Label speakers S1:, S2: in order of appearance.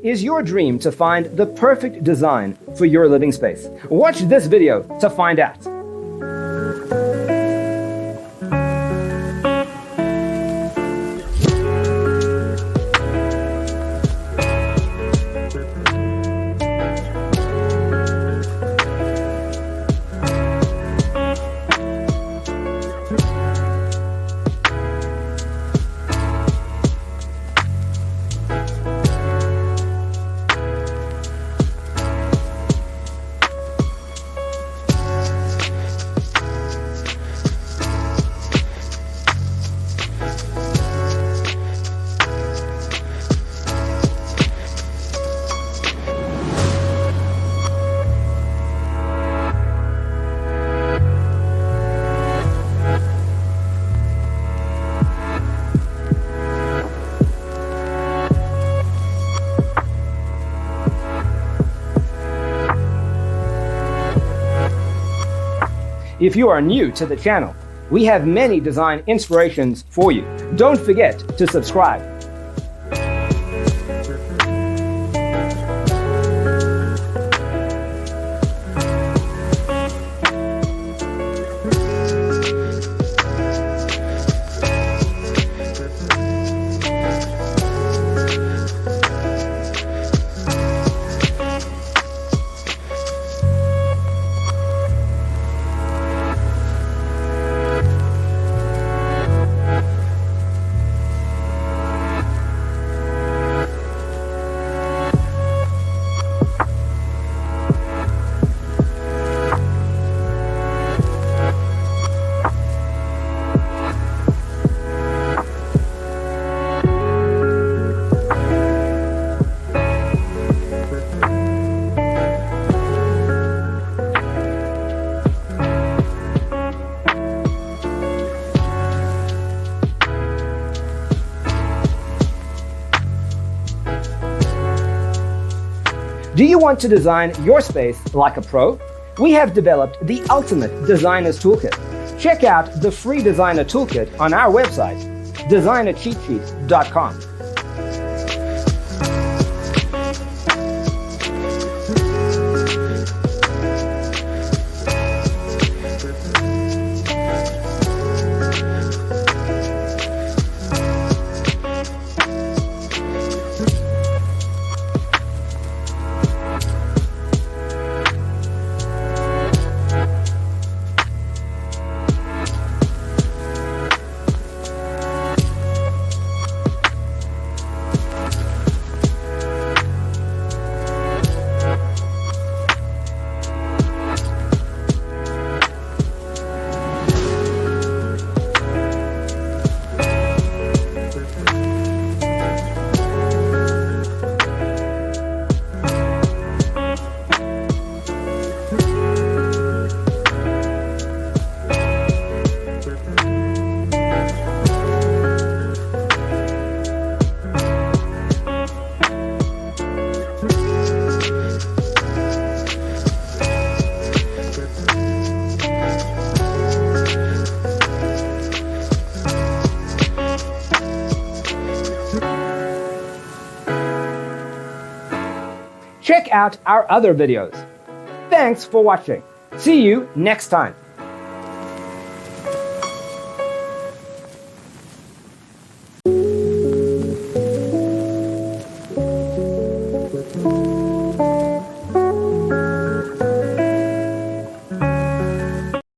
S1: Is your dream to find the perfect design for your living space? Watch this video to find out. If you are new to the channel, we have many design inspirations for you. Don't forget to subscribe. Do you want to design your space like a pro? We have developed the ultimate designer's toolkit. Check out the free designer toolkit on our website, designercheatsheet.com. Check out our other videos. Thanks for watching. See you next time.